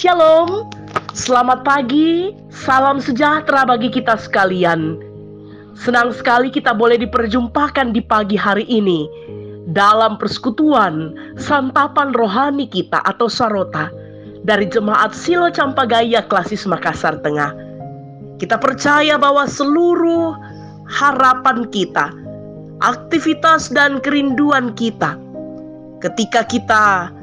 Shalom, selamat pagi, salam sejahtera bagi kita sekalian. Senang sekali kita boleh diperjumpakan di pagi hari ini dalam persekutuan santapan rohani kita atau sarota dari Jemaat Silo Campagaya Klasis Makassar Tengah. Kita percaya bahwa seluruh harapan kita, aktivitas dan kerinduan kita, ketika kita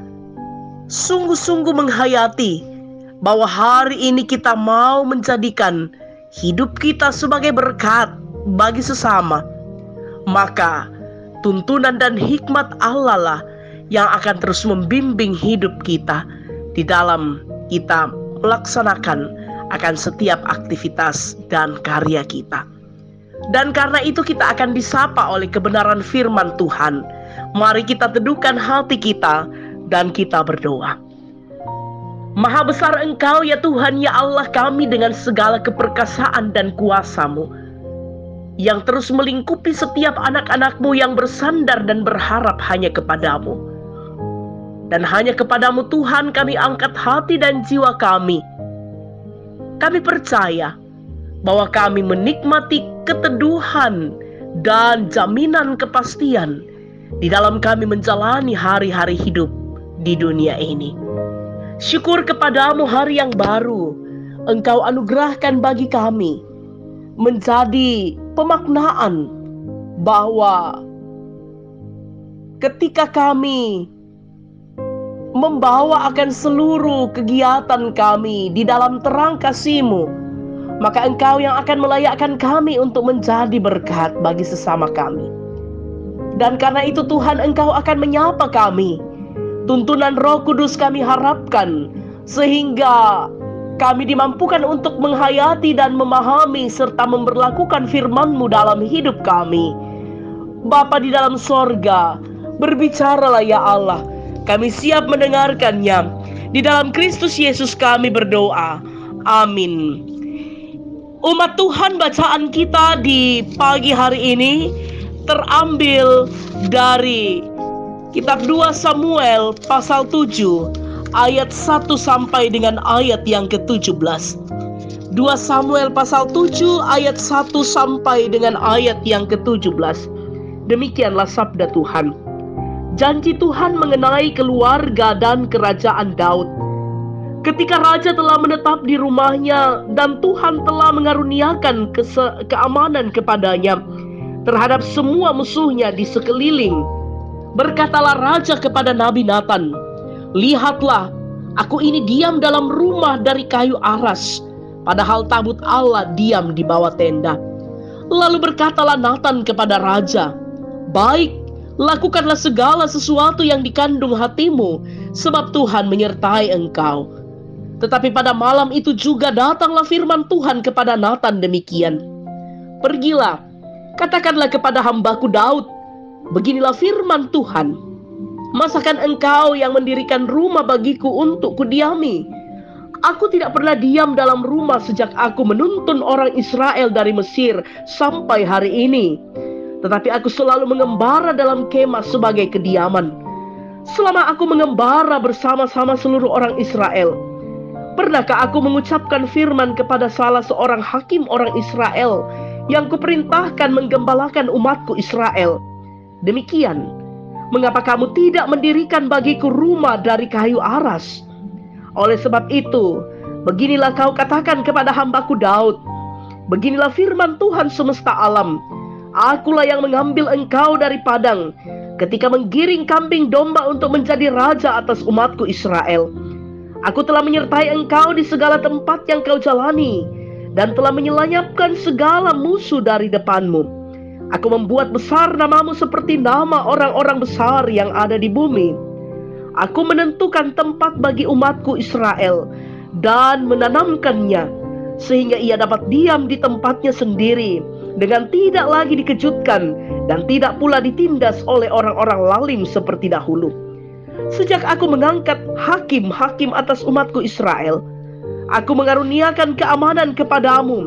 sungguh-sungguh menghayati bahwa hari ini kita mau menjadikan hidup kita sebagai berkat bagi sesama, maka tuntunan dan hikmat Allah lah yang akan terus membimbing hidup kita di dalam kita melaksanakan akan setiap aktivitas dan karya kita. Dan karena itu kita akan disapa oleh kebenaran firman Tuhan. Mari kita teduhkan hati kita dan kita berdoa. Maha besar Engkau ya Tuhan ya Allah kami dengan segala keperkasaan dan kuasa-Mu yang terus melingkupi setiap anak-anak-Mu yang bersandar dan berharap hanya kepadamu. Dan hanya kepadamu Tuhan kami angkat hati dan jiwa kami. Kami percaya bahwa kami menikmati keteduhan dan jaminan kepastian di dalam kami menjalani hari-hari hidup di dunia ini. Syukur kepadamu hari yang baru Engkau anugerahkan bagi kami menjadi pemaknaan bahwa ketika kami membawa akan seluruh kegiatan kami di dalam terang kasih-Mu, maka Engkau yang akan melayakkan kami untuk menjadi berkat bagi sesama kami. Dan karena itu Tuhan Engkau akan menyapa kami. Tuntunan Roh Kudus kami harapkan sehingga kami dimampukan untuk menghayati dan memahami serta memberlakukan firman-Mu dalam hidup kami. Bapa di dalam sorga, berbicaralah ya Allah. Kami siap mendengarkannya. Di dalam Kristus Yesus kami berdoa. Amin. Umat Tuhan, bacaan kita di pagi hari ini terambil dari Kitab 2 Samuel pasal 7 ayat 1 sampai dengan ayat yang ke-17. 2 Samuel pasal 7 ayat 1 sampai dengan ayat yang ke-17. Demikianlah sabda Tuhan. Janji Tuhan mengenai keluarga dan kerajaan Daud. Ketika raja telah menetap di rumahnya dan Tuhan telah mengaruniakan keamanan kepadanya terhadap semua musuhnya di sekeliling, berkatalah raja kepada Nabi Nathan, "Lihatlah, aku ini diam dalam rumah dari kayu aras, padahal tabut Allah diam di bawah tenda." Lalu berkatalah Nathan kepada raja, "Baik, lakukanlah segala sesuatu yang dikandung hatimu, sebab Tuhan menyertai engkau." Tetapi pada malam itu juga datanglah firman Tuhan kepada Nathan demikian, "Pergilah, katakanlah kepada hambaku Daud, beginilah firman Tuhan, masakan engkau yang mendirikan rumah bagiku untuk kudiami? Aku tidak pernah diam dalam rumah sejak aku menuntun orang Israel dari Mesir sampai hari ini. Tetapi aku selalu mengembara dalam kemah sebagai kediaman. Selama aku mengembara bersama-sama seluruh orang Israel, pernahkah aku mengucapkan firman kepada salah seorang hakim orang Israel yang kuperintahkan menggembalakan umatku Israel? Demikian, mengapa kamu tidak mendirikan bagiku rumah dari kayu aras? Oleh sebab itu, beginilah kau katakan kepada hambaku Daud, beginilah firman Tuhan semesta alam, akulah yang mengambil engkau dari padang, ketika menggiring kambing domba untuk menjadi raja atas umatku Israel. Aku telah menyertai engkau di segala tempat yang kau jalani, dan telah menyelanyapkan segala musuh dari depanmu. Aku membuat besar namamu seperti nama orang-orang besar yang ada di bumi. Aku menentukan tempat bagi umatku Israel dan menanamkannya, sehingga ia dapat diam di tempatnya sendiri, dengan tidak lagi dikejutkan dan tidak pula ditindas oleh orang-orang lalim seperti dahulu. Sejak aku mengangkat hakim-hakim atas umatku Israel, aku mengaruniakan keamanan kepadamu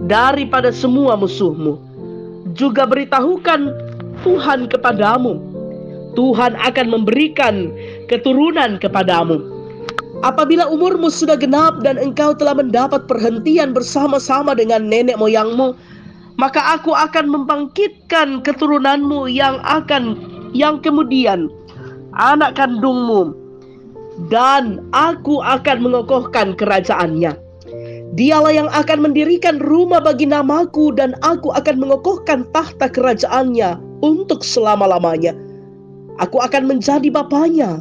daripada semua musuhmu. Juga beritahukan Tuhan kepadamu, Tuhan akan memberikan keturunan kepadamu. Apabila umurmu sudah genap dan engkau telah mendapat perhentian bersama-sama dengan nenek moyangmu, maka aku akan membangkitkan keturunanmu yang kemudian anak kandungmu, dan aku akan mengokohkan kerajaannya. Dialah yang akan mendirikan rumah bagi namaku, dan aku akan mengokohkan tahta kerajaannya untuk selama-lamanya. Aku akan menjadi bapanya,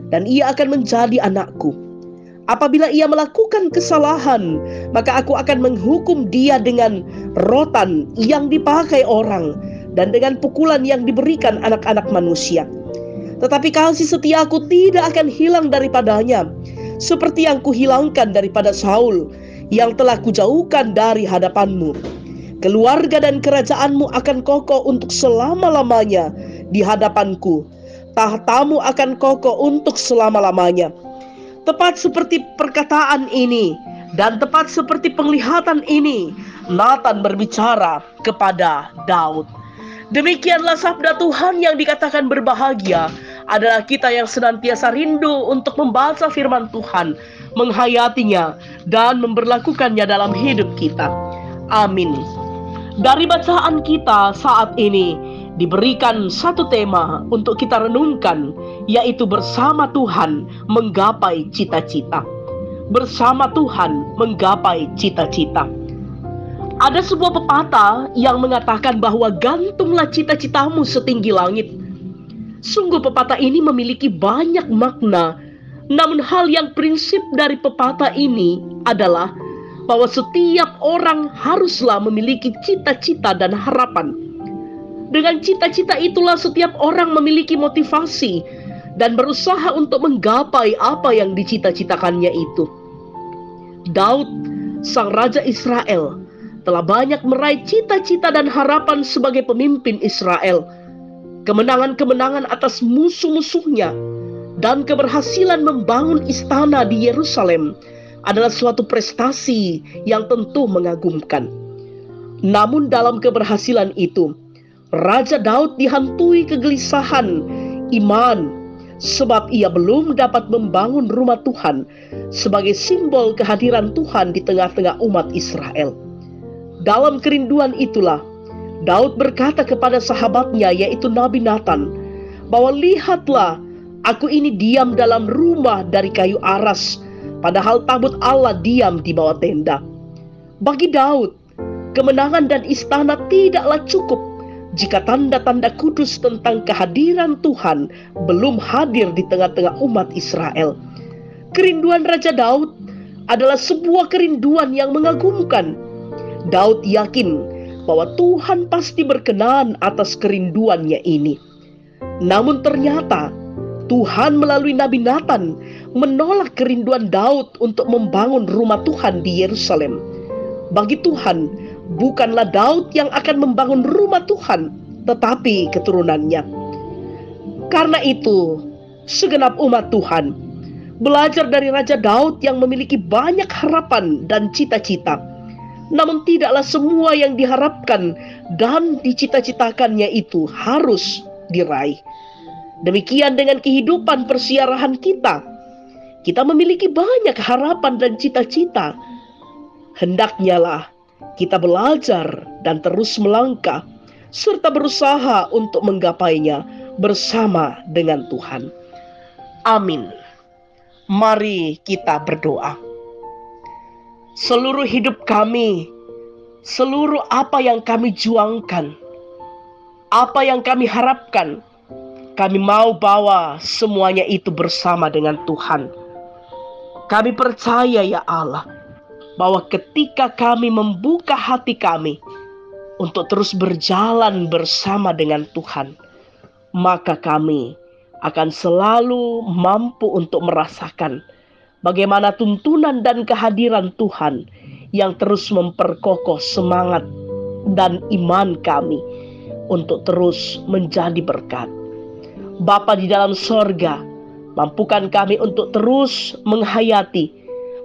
dan ia akan menjadi anakku. Apabila ia melakukan kesalahan, maka aku akan menghukum dia dengan rotan yang dipakai orang, dan dengan pukulan yang diberikan anak-anak manusia. Tetapi kasih setiaku tidak akan hilang daripadanya, seperti yang kuhilangkan daripada Saul, yang telah kujauhkan dari hadapanmu. Keluarga dan kerajaanmu akan kokoh untuk selama-lamanya di hadapanku. Tahtamu akan kokoh untuk selama-lamanya. Tepat seperti perkataan ini dan tepat seperti penglihatan ini, Nathan berbicara kepada Daud. Demikianlah sabda Tuhan yang dikatakan berbahagia adalah kita yang senantiasa rindu untuk membaca firman Tuhan, menghayatinya, dan memberlakukannya dalam hidup kita. Amin. Dari bacaan kita saat ini diberikan satu tema untuk kita renungkan, yaitu bersama Tuhan menggapai cita-cita. Bersama Tuhan menggapai cita-cita. Ada sebuah pepatah yang mengatakan bahwa gantunglah cita-citamu setinggi langit. Sungguh pepatah ini memiliki banyak makna. Namun hal yang prinsip dari pepatah ini adalah bahwa setiap orang haruslah memiliki cita-cita dan harapan. Dengan cita-cita itulah setiap orang memiliki motivasi dan berusaha untuk menggapai apa yang dicita-citakannya itu. Daud, sang raja Israel, telah banyak meraih cita-cita dan harapan sebagai pemimpin Israel. Kemenangan-kemenangan atas musuh-musuhnya dan keberhasilan membangun istana di Yerusalem adalah suatu prestasi yang tentu mengagumkan. Namun dalam keberhasilan itu, Raja Daud dihantui kegelisahan iman, sebab ia belum dapat membangun rumah Tuhan sebagai simbol kehadiran Tuhan di tengah-tengah umat Israel. Dalam kerinduan itulah, Daud berkata kepada sahabatnya, yaitu Nabi Nathan, bahwa lihatlah, aku ini diam dalam rumah dari kayu aras, padahal tabut Allah diam di bawah tenda. Bagi Daud, kemenangan dan istana tidaklah cukup jika tanda-tanda kudus tentang kehadiran Tuhan belum hadir di tengah-tengah umat Israel. Kerinduan Raja Daud adalah sebuah kerinduan yang mengagumkan. Daud yakin bahwa Tuhan pasti berkenan atas kerinduannya ini. Namun ternyata Tuhan melalui Nabi Nathan menolak kerinduan Daud untuk membangun rumah Tuhan di Yerusalem. Bagi Tuhan, bukanlah Daud yang akan membangun rumah Tuhan, tetapi keturunannya. Karena itu, segenap umat Tuhan belajar dari Raja Daud yang memiliki banyak harapan dan cita-cita. Namun tidaklah semua yang diharapkan dan dicita-citakannya itu harus diraih. Demikian dengan kehidupan persiarahan kita. Kita memiliki banyak harapan dan cita-cita. Hendaknya lah kita belajar dan terus melangkah serta berusaha untuk menggapainya bersama dengan Tuhan. Amin. Mari kita berdoa. Seluruh hidup kami, seluruh apa yang kami juangkan, apa yang kami harapkan, kami mau bawa semuanya itu bersama dengan Tuhan. Kami percaya ya Allah, bahwa ketika kami membuka hati kami untuk terus berjalan bersama dengan Tuhan, maka kami akan selalu mampu untuk merasakan bagaimana tuntunan dan kehadiran Tuhan yang terus memperkokoh semangat dan iman kami untuk terus menjadi berkat. Bapa di dalam sorga, mampukan kami untuk terus menghayati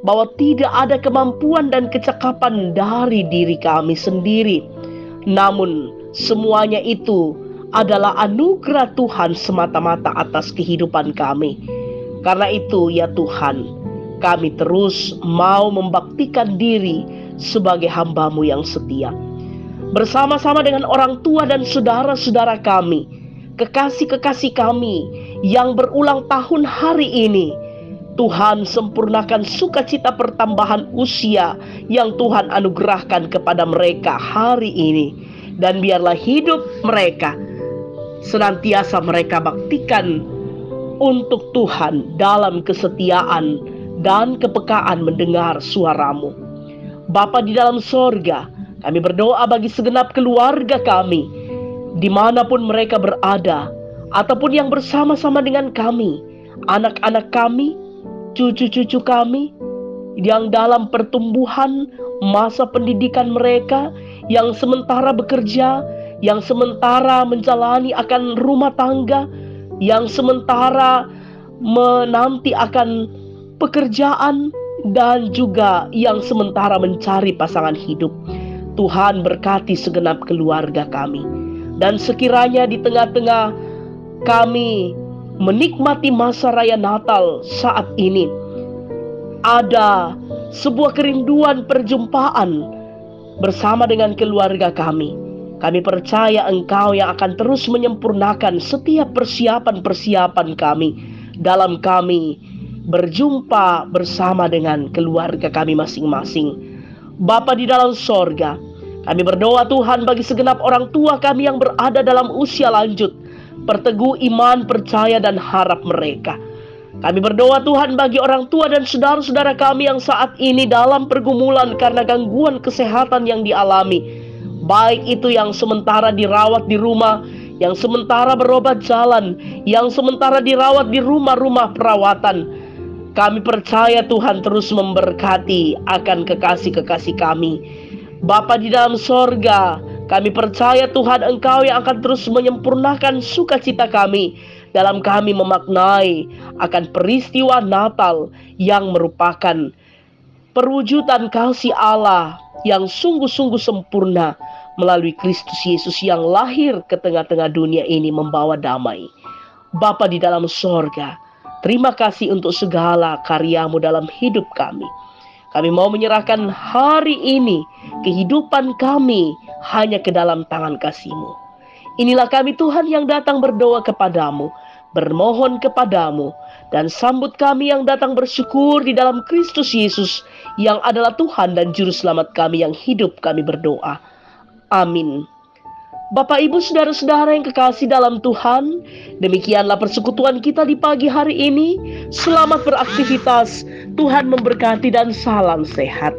bahwa tidak ada kemampuan dan kecakapan dari diri kami sendiri. Namun semuanya itu adalah anugerah Tuhan semata-mata atas kehidupan kami. Karena itu ya Tuhan, kami terus mau membaktikan diri sebagai hamba-Mu yang setia. Bersama-sama dengan orang tua dan saudara-saudara kami, kekasih-kekasih kami yang berulang tahun hari ini, Tuhan sempurnakan sukacita pertambahan usia yang Tuhan anugerahkan kepada mereka hari ini. Dan biarlah hidup mereka senantiasa mereka baktikan untuk Tuhan dalam kesetiaan dan kepekaan mendengar suara-Mu. Bapa di dalam sorga, kami berdoa bagi segenap keluarga kami, dimanapun mereka berada, ataupun yang bersama-sama dengan kami, anak-anak kami, cucu-cucu kami, yang dalam pertumbuhan masa pendidikan mereka, yang sementara bekerja, yang sementara menjalani akan rumah tangga, yang sementara menanti akan pekerjaan, dan juga yang sementara mencari pasangan hidup. Tuhan berkati segenap keluarga kami. Dan sekiranya di tengah-tengah kami menikmati masa raya Natal saat ini, ada sebuah kerinduan perjumpaan bersama dengan keluarga kami. Kami percaya Engkau yang akan terus menyempurnakan setiap persiapan-persiapan kami dalam kami berjumpa bersama dengan keluarga kami masing-masing. Bapa di dalam sorga, kami berdoa Tuhan bagi segenap orang tua kami yang berada dalam usia lanjut, perteguh iman, percaya, dan harap mereka. Kami berdoa Tuhan bagi orang tua dan saudara-saudara kami yang saat ini dalam pergumulan karena gangguan kesehatan yang dialami. Baik itu yang sementara dirawat di rumah, yang sementara berobat jalan, yang sementara dirawat di rumah-rumah perawatan. Kami percaya Tuhan terus memberkati akan kekasih-kekasih kami. Bapa di dalam sorga, kami percaya Tuhan Engkau yang akan terus menyempurnakan sukacita kami dalam kami memaknai akan peristiwa Natal yang merupakan perwujudan kasih Allah yang sungguh-sungguh sempurna melalui Kristus Yesus yang lahir ke tengah-tengah dunia ini membawa damai. Bapa di dalam sorga, terima kasih untuk segala karya-Mu dalam hidup kami. Kami mau menyerahkan hari ini kehidupan kami hanya ke dalam tangan kasih-Mu. Inilah kami Tuhan yang datang berdoa kepadamu, bermohon kepadamu, dan sambut kami yang datang bersyukur di dalam Kristus Yesus yang adalah Tuhan dan Juru Selamat kami yang hidup. Kami berdoa. Amin. Bapak, Ibu, saudara-saudara yang kekasih dalam Tuhan, demikianlah persekutuan kita di pagi hari ini. Selamat beraktivitas, Tuhan memberkati, dan salam sehat.